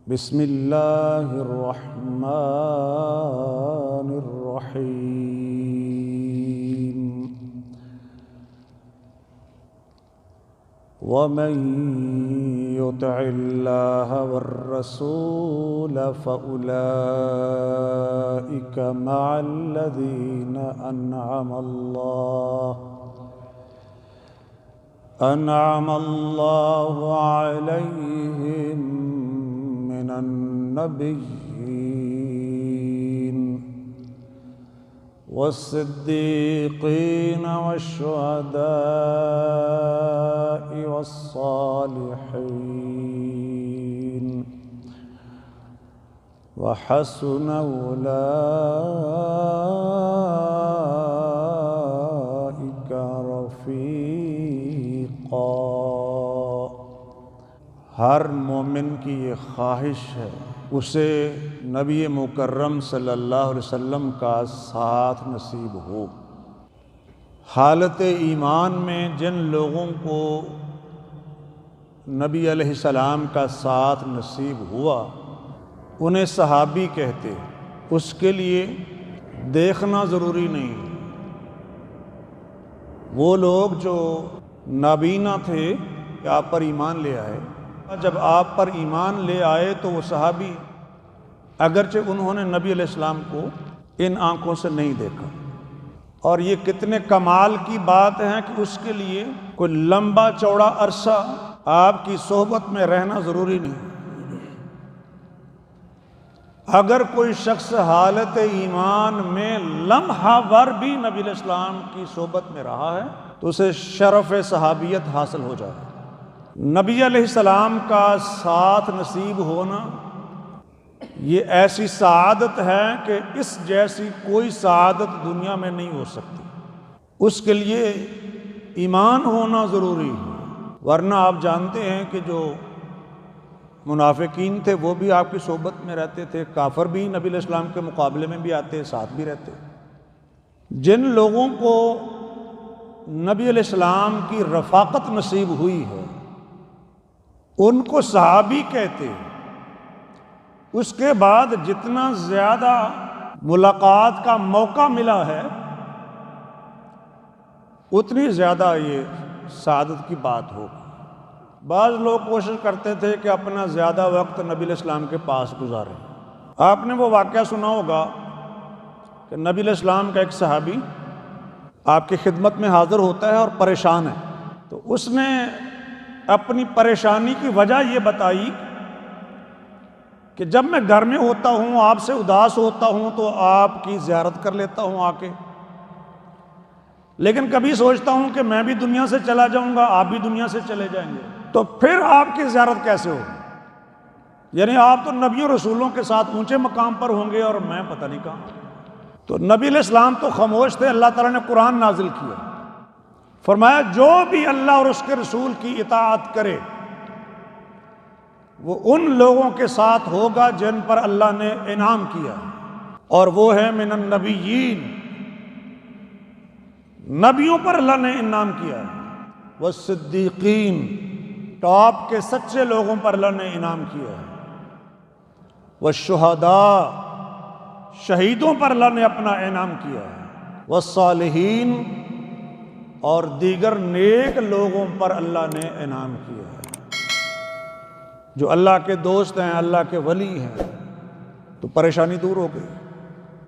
بسم اللہ الرحمن الرحیم ومن يطع الله والرسول فأولئك مع الذين أنعم الله عليهم من النبيين والصديقين والشهداء والصالحين وحسن أولئك رفيقا۔ ہر مومن کی یہ خواہش ہے اسے نبی مکرم صلی اللہ علیہ وسلم کا ساتھ نصیب ہو۔ حالت ایمان میں جن لوگوں کو نبی علیہ السلام کا ساتھ نصیب ہوا انہیں صحابی کہتے۔ اس کے لیے دیکھنا ضروری نہیں، وہ لوگ جو نابینا تھے کہ آپ پر ایمان لے آئے، جب آپ پر ایمان لے آئے تو وہ صحابی اگرچہ انہوں نے نبی علیہ السلام کو ان آنکھوں سے نہیں دیکھا، اور یہ کتنے کمال کی بات ہے کہ اس کے لیے کوئی لمبا چوڑا عرصہ آپ کی صحبت میں رہنا ضروری نہیں۔ اگر کوئی شخص حالت ایمان میں لمحہ ور بھی نبی علیہ السلام کی صحبت میں رہا ہے تو اسے شرف صحابیت حاصل ہو جائے۔ نبی علیہ السلام کا ساتھ نصیب ہونا یہ ایسی سعادت ہے کہ اس جیسی کوئی سعادت دنیا میں نہیں ہو سکتی۔ اس کے لیے ایمان ہونا ضروری ہے، ورنہ آپ جانتے ہیں کہ جو منافقین تھے وہ بھی آپ کی صحبت میں رہتے تھے، کافر بھی نبی علیہ السلام کے مقابلے میں بھی آتے، ساتھ بھی رہتے۔ جن لوگوں کو نبی علیہ السلام کی رفاقت نصیب ہوئی ہے ان کو صحابی کہتے۔ اس کے بعد جتنا زیادہ ملاقات کا موقع ملا ہے اتنی زیادہ یہ سعادت کی بات ہوگی۔ بعض لوگ کوشش کرتے تھے کہ اپنا زیادہ وقت نبی علیہ السلام کے پاس گزاریں۔ آپ نے وہ واقعہ سنا ہوگا کہ نبی علیہ السلام کا ایک صحابی آپ کی خدمت میں حاضر ہوتا ہے اور پریشان ہے، تو اس نے اپنی پریشانی کی وجہ یہ بتائی کہ جب میں گھر میں ہوتا ہوں، آپ سے اداس ہوتا ہوں تو آپ کی زیارت کر لیتا ہوں آ کے، لیکن کبھی سوچتا ہوں کہ میں بھی دنیا سے چلا جاؤں گا، آپ بھی دنیا سے چلے جائیں گے، تو پھر آپ کی زیارت کیسے ہوگی؟ یعنی آپ تو نبیوں رسولوں کے ساتھ اونچے مقام پر ہوں گے اور میں پتہ نہیں کہاں۔ تو نبی علیہ السلام تو خاموش تھے، اللہ تعالیٰ نے قرآن نازل کیا، فرمایا جو بھی اللہ اور اس کے رسول کی اطاعت کرے وہ ان لوگوں کے ساتھ ہوگا جن پر اللہ نے انعام کیا، اور وہ ہے من النبیین، نبیوں پر اللہ نے انعام کیا، والصدیقین، ٹاپ کے سچے لوگوں پر اللہ نے انعام کیا، والشہداء، شہیدوں پر اللہ نے اپنا انعام کیا، والصالحین، اور دیگر نیک لوگوں پر اللہ نے انعام کیا ہے۔ جو اللہ کے دوست ہیں، اللہ کے ولی ہیں، تو پریشانی دور ہو گئی۔